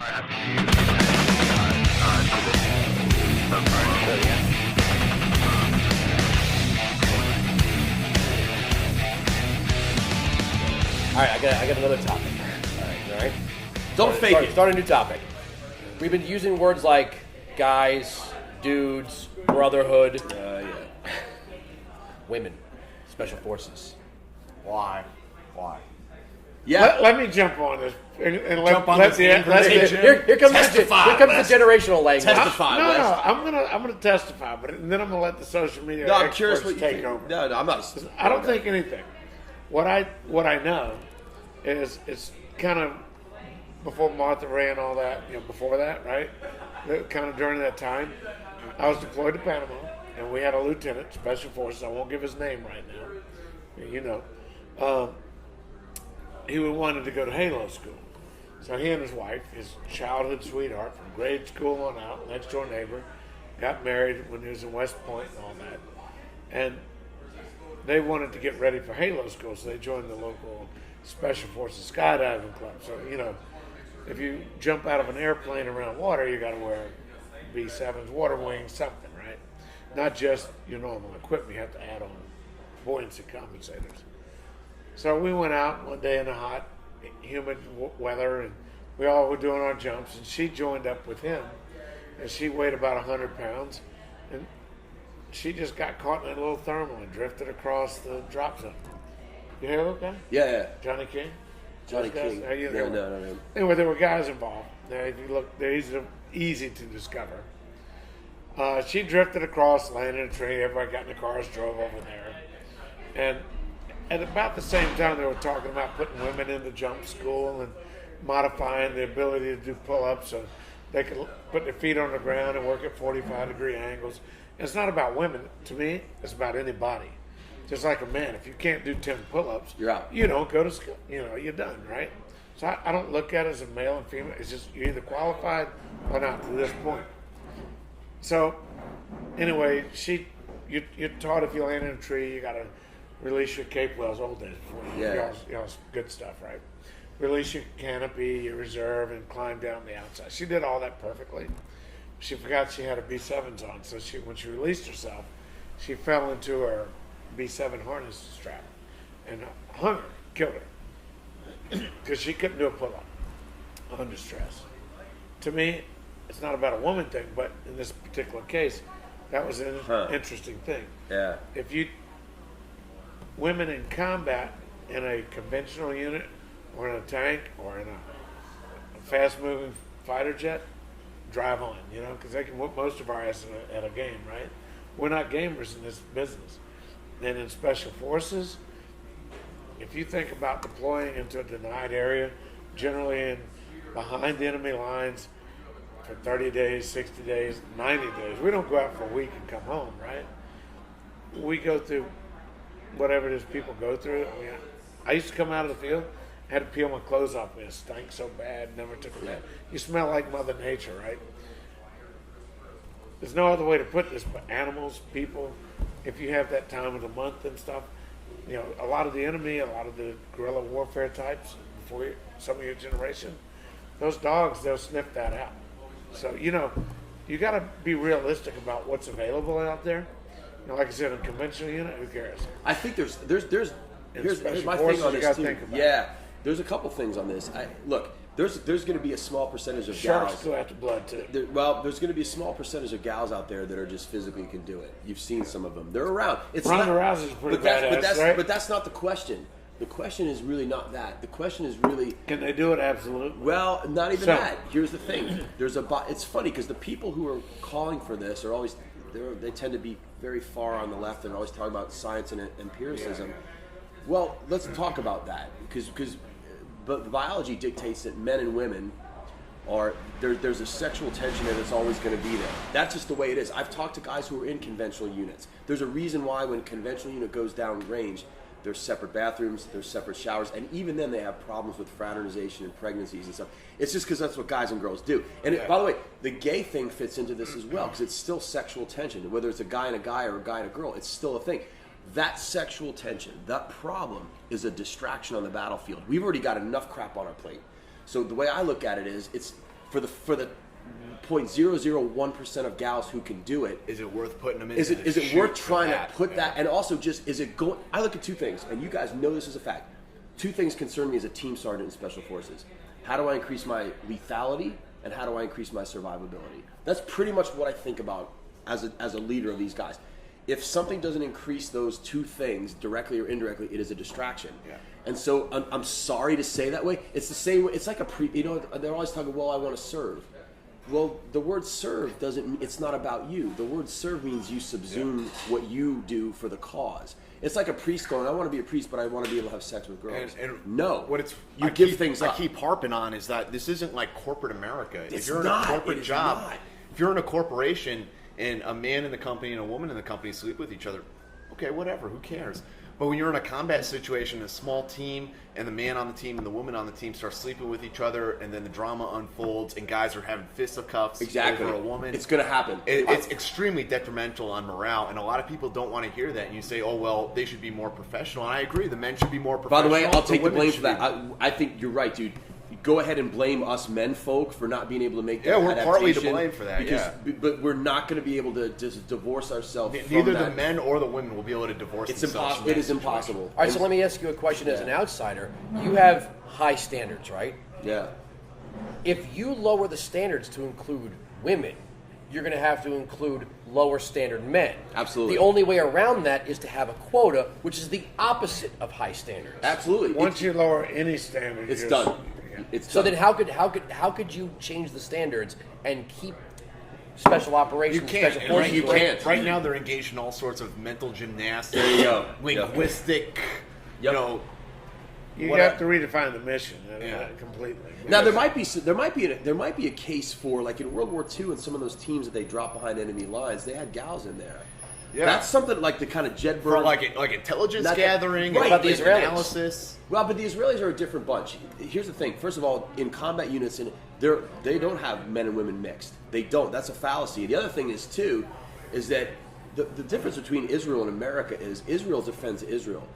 All right, I got another topic. All right. Don't fake it. Start a new topic. We've been using words like guys, dudes, brotherhood, women, special forces. Why? Yeah. Let me jump on this. And Jump on this Here comes the generational language. Testify, No, West. I'm gonna testify, but then I'm gonna let the social media No, I'm experts curious what you take think. over. No, I'm not. I don't think anything. What I know is it's kind of before Martha Ray and all that. Before that, right? Kind of during that time, I was deployed to Panama, and we had a lieutenant, special forces. I won't give his name right now. He wanted to go to Halo school. So he and his wife, his childhood sweetheart from grade school on out, next door neighbor, got married when he was in West Point and all that. And they wanted to get ready for Halo school, so they joined the local Special Forces skydiving club. So, if you jump out of an airplane around water, you got to wear B-7s, water wings, something, right? Not just your normal equipment. You have to add on buoyancy compensators. So we went out one day in the hot, humid weather, and we all were doing our jumps, and she joined up with him, and she weighed about 100 pounds, and she just got caught in a little thermal and drifted across the drop zone. You hear that guy? Yeah. Johnny King? Johnny Those guys? King. No. Anyway, there were guys involved. Now, if you look, they're easy to discover. She drifted across, landed in a tree. Everybody got in the cars, drove over there. And at about the same time, they were talking about putting women into jump school and modifying the ability to do pull-ups so they could put their feet on the ground and work at 45-degree angles. And it's not about women. To me, it's about anybody. Just like a man, if you can't do 10 pull-ups, You're out. You don't go to school. You're done, right? So I don't look at it as a male and female. It's just you're either qualified or not to this point. So anyway, you're taught if you land in a tree, you got to release your cape wells, old days before y'all's good stuff, right? Release your canopy, your reserve, and climb down the outside. She did all that perfectly. She forgot she had her B7s on, so when she released herself, she fell into her B7 harness strap and hung her, killed her, because she couldn't do a pull-up under stress. To me, it's not about a woman thing, but in this particular case, that was an interesting thing. Yeah. Women in combat in a conventional unit or in a tank or in a fast-moving fighter jet, drive on, because they can whoop most of our ass at a game, right? We're not gamers in this business. And in special forces, if you think about deploying into a denied area, generally behind the enemy lines for 30 days, 60 days, 90 days, we don't go out for a week and come home, right? We go through whatever it is people go through. I used to come out of the field, had to peel my clothes off. It stank so bad, never took a bath. You smell like Mother Nature, right? There's no other way to put this, but animals, people, if you have that time of the month and stuff, a lot of the enemy, a lot of the guerrilla warfare types, before some of your generation, those dogs, they'll sniff that out. So, you got to be realistic about what's available out there. Like I said, in a conventional unit, who cares? I think here's my forces, thing on you this gotta too. think about Yeah, there's a couple things on this. Look, there's going to be a small percentage of Sharks gals. go after blood too. There's going to be a small percentage of gals out there that are just physically can do it. You've seen some of them. They're around. It's Ronda not, Rousey's pretty but badass, right? But that's not the question. The question is really not that. The question is really, can they do it? Absolutely. well, not even So- that. Here's the thing. It's funny because the people who are calling for this are always they tend to be very far on the left and always talk about science and empiricism. Yeah. Well, let's talk about that because biology dictates that men and women there's a sexual tension there that's always going to be there. That's just the way it is. I've talked to guys who are in conventional units. There's a reason why when conventional unit goes down range, there's separate bathrooms, there's separate showers, and even then they have problems with fraternization and pregnancies and stuff. It's just because that's what guys and girls do. And by the way, the gay thing fits into this as well because it's still sexual tension. Whether it's a guy and a guy or a guy and a girl, it's still a thing. That sexual tension, that problem is a distraction on the battlefield. We've already got enough crap on our plate. So the way I look at it is, it's for the 0.001% of gals who can do it, Is it worth putting them in? is it worth trying to put that? And also, just is it going? I look at two things, and you guys know this is a fact. Two things concern me as a team sergeant in Special Forces: how do I increase my lethality, and how do I increase my survivability? That's pretty much what I think about as a leader of these guys. If something doesn't increase those two things directly or indirectly, it is a distraction. Yeah. And so I'm sorry to say that way. It's the same way. It's like they're always talking, well, I want to serve. Well, the word serve it's not about you. The word serve means you subsume what you do for the cause. It's like a priest going, I want to be a priest, but I want to be able to have sex with girls. And no. I keep harping on is that this isn't like corporate America. If you're in a corporate job, if you're in a corporation and a man in the company and a woman in the company sleep with each other, okay, whatever, who cares? But when you're in a combat situation, a small team, and the man on the team and the woman on the team start sleeping with each other, and then the drama unfolds, and guys are having fisticuffs over a woman. It's going to happen. It's extremely detrimental on morale, and a lot of people don't want to hear that. And you say, oh, well, they should be more professional. And I agree, the men should be more professional. By the way, I'll take the blame for that. I think you're right, dude. Go ahead and blame us men folk for not being able to make that adaptation. Yeah, we're partly to blame for that, but we're not going to be able to just divorce ourselves from Neither that. the men or the women will be able to divorce themselves. Impossible. It is impossible. All right, so let me ask you a question as an outsider. You have high standards, right? Yeah. If you lower the standards to include women, you're going to have to include lower standard men. Absolutely. The only way around that is to have a quota, which is the opposite of high standards. Absolutely. Once you lower any standard, it's done. So then how could you change the standards and keep special operations? You can't. Special forces You can't. Right now, they're engaged in all sorts of mental gymnastics. There you go. Linguistic. You know. You have to redefine the mission completely. Now there might be a case for, like in World War II and some of those teams that they dropped behind enemy lines, they had gals in there. Yeah. That's something like the kind of jet burn, for like intelligence gathering, right? About the Israelis. Analysis. Well, but the Israelis are a different bunch. Here's the thing. First of all, in combat units, they don't have men and women mixed. They don't. That's a fallacy. The other thing is too, is that the difference between Israel and America is Israel defends Israel.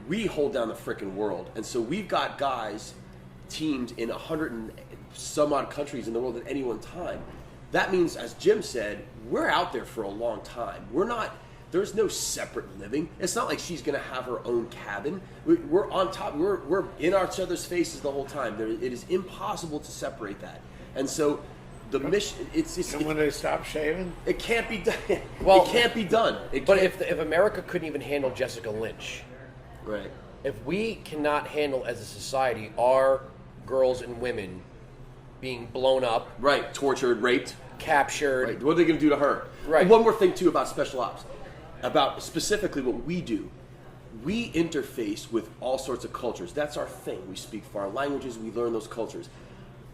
We hold down the frickin' world, and so we've got guys teamed in 100 and some odd countries in the world at any one time. That means, as Jim said, we're out there for a long time. There's no separate living. It's not like she's going to have her own cabin. We're on top. We're in each other's faces the whole time. It is impossible to separate that. And so the mission, and when they stop shaving? It can't be done. Well, it can't be done. But if America couldn't even handle Jessica Lynch, right? If we cannot handle as a society our girls and women being blown up, right, tortured, raped, captured, right. What are they going to do to her? Right. And one more thing too about special ops, about specifically what we do. We interface with all sorts of cultures. That's our thing. We speak foreign languages. We learn those cultures.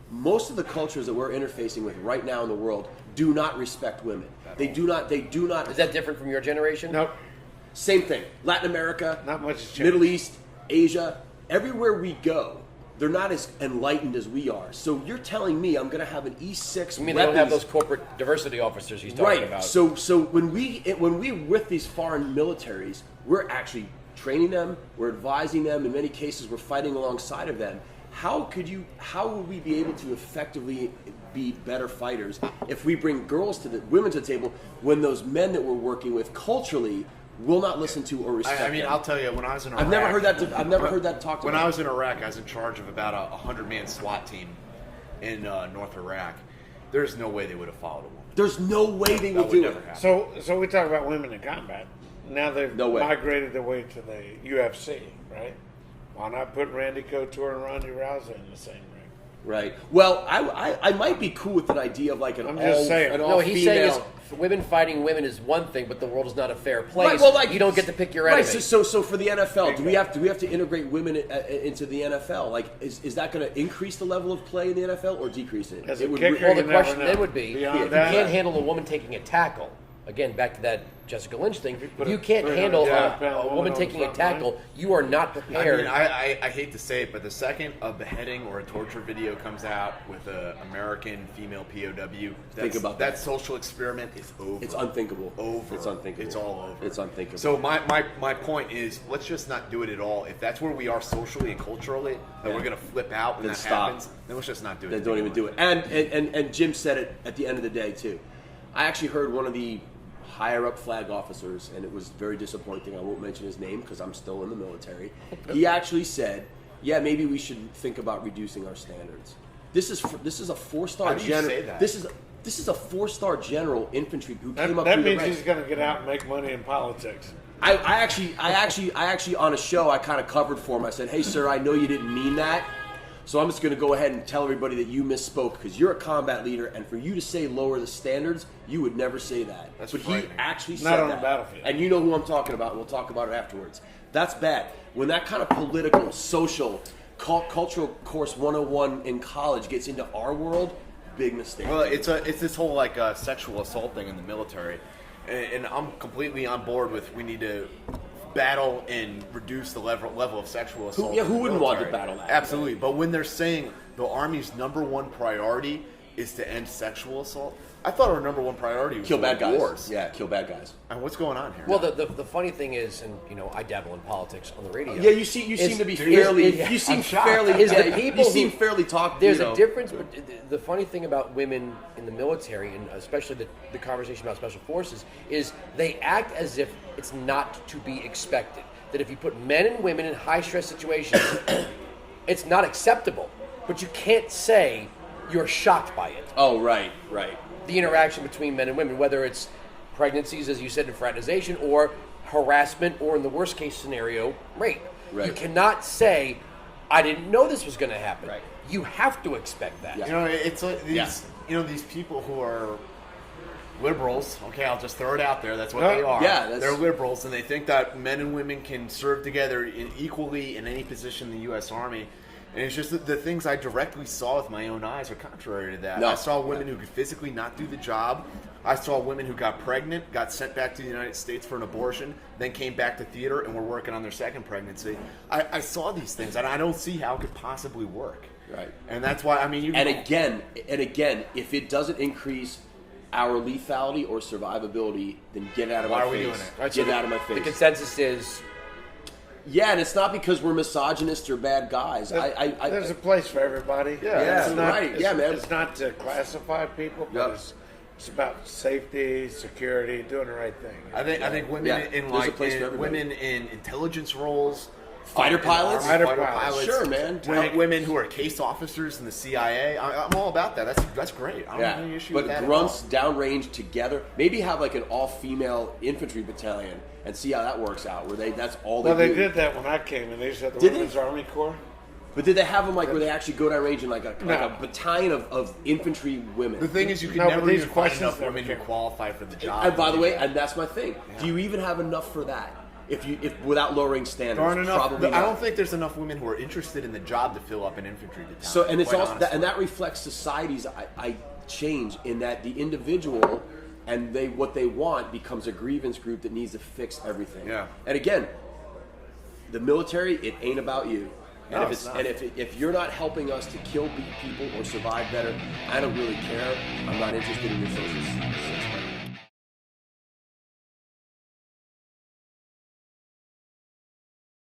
Most of the cultures that we're interfacing with right now in the world do not respect women. They do not. Is that different from your generation? Nope. Same thing. Latin America, not much has changed. Middle East, Asia, everywhere we go, they're not as enlightened as we are. So you're telling me I'm going to have an E6? You mean they don't have those corporate diversity officers he's talking about? So when we're with these foreign militaries, we're actually training them, we're advising them. In many cases, we're fighting alongside of them. How would we be able to effectively be better fighters if we bring women to the table when those men that we're working with culturally will not listen to or respect? I mean, them? I'll tell you, when I was in Iraq, I've never heard that talked when about. I was in Iraq, I was in charge of about a 100-man SWAT team in North Iraq. There's no way they would have followed a woman. There's no way they would do it. So we talk about women in combat. Now they've migrated their way to the UFC, right? Why not put Randy Couture and Ronda Rousey in the same ring? Right. Well, I might be cool with that idea of like an he's saying is women fighting women is one thing, but the world is not a fair place. Right, well, like, you don't get to pick your enemy. Right. So for the NFL, do we have to integrate women into the NFL? Like, is that going to increase the level of play in the NFL or decrease it? As a would. kicker, Well, the you question never know. then would be, Beyond if that, you can't handle a woman taking a tackle, again, back to that Jessica Lynch thing, put you a can't handle 300-pound a woman woman on taking the a front tackle. You are not prepared. I hate to say it, but the second a beheading or a torture video comes out with an American female POW, Think about that. social experiment is over. It's unthinkable. Over. It's unthinkable. It's all over. It's unthinkable. So my point is, let's just not do it at all. If that's where we are socially and culturally, that we're going to flip out when Then that stop. happens, then let's just not do it. Then don't even do it. And Jim said it at the end of the day too. I actually heard one of the higher up flag officers, and it was very disappointing. I won't mention his name because I'm still in the military. He actually said, "Yeah, maybe we should think about reducing our standards." This is a 4-star How do you general. say that? This is a 4-star general infantry who came up That through the means ranks. he's going to get out and make money in politics. I actually on a show I kind of covered for him. I said, "Hey, sir, I know you didn't mean that, so I'm just going to go ahead and tell everybody that you misspoke because you're a combat leader, and for you to say lower the standards, you would never say that." That's but he frightening. actually said Not on that. the battlefield. And you know who I'm talking about. And we'll talk about it afterwards. That's bad. When that kind of political, social, cultural course 101 in college gets into our world, big mistake. Well, it's this whole sexual assault thing in the military, and I'm completely on board with we need to battle and reduce the level of sexual assault. Who in the wouldn't want to military. battle that? Absolutely, but when they're saying the Army's #1 priority is to end sexual assault, I thought our #1 priority was Kill to bad win guys. wars. Yeah, kill bad guys. And what's going on here? Well, the funny thing is, and I dabble in politics on the radio. Yeah, you seem to be is- fairly. is- You seem I'm shocked. fairly. Is the yeah, people you seem who- fairly talk. There's you know, a difference, but the funny thing about women in the military, and especially the conversation about special forces, is they act as if it's not to be expected. That if you put men and women in high stress situations, it's not acceptable. But you can't say you're shocked by it. Oh, right. The interaction between men and women, whether it's pregnancies, as you said, in fraternization, or harassment, or in the worst case scenario, rape. Right. You cannot say, I didn't know this was going to happen. Right. You have to expect that. Yeah. It's like these, these people who are liberals. Okay, I'll just throw it out there. That's what they are. Yeah, they're liberals, and they think that men and women can serve together equally in any position in the U.S. Army. And it's just that the things I directly saw with my own eyes are contrary to that. No. I saw women who could physically not do the job. I saw women who got pregnant, got sent back to the United States for an abortion, then came back to theater and were working on their second pregnancy. I saw these things, and I don't see how it could possibly work. Right. And that's why, And again, if it doesn't increase our lethality or survivability, then get out of Why my are we face. doing it? All right, so Get out of my face. The consensus is, Yeah, and it's not because we're misogynists or bad guys. There's a place for everybody. Yeah, It's not, right. It's, Yeah, man. It's not to classify people, but Yep. it's about safety, security, doing the right thing. I think women Yeah, in there's a place for everybody. women in intelligence roles, Fighter in pilots? army, Fighter pilots. Sure, man. to help women who are case officers in the CIA. I'm all about that. That's great. I don't have any issue with that. But grunts downrange together. Maybe have like an all-female infantry battalion and see how that works out. Where that's all they Well, they do. did that when I came in. They just had the Did they? Women's Army Corps. But did they have them like where they actually go downrange in like a No. battalion of infantry women? The thing is, you can No, but never these even find questions enough never women who came. qualify for the job. And by the way, and that's my thing. Do you even have enough for that? If without lowering standards, there aren't enough. probably I not. don't think there's enough women who are interested in the job to fill up an infantry battalion. So, and it's quite also honestly. that reflects society's I change in that the individual and what they want becomes a grievance group that needs to fix everything. Yeah. And again, the military, it ain't about you. And No, if it's not. and if you're not helping us to kill people or survive better, I don't really care. I'm not interested in your social system.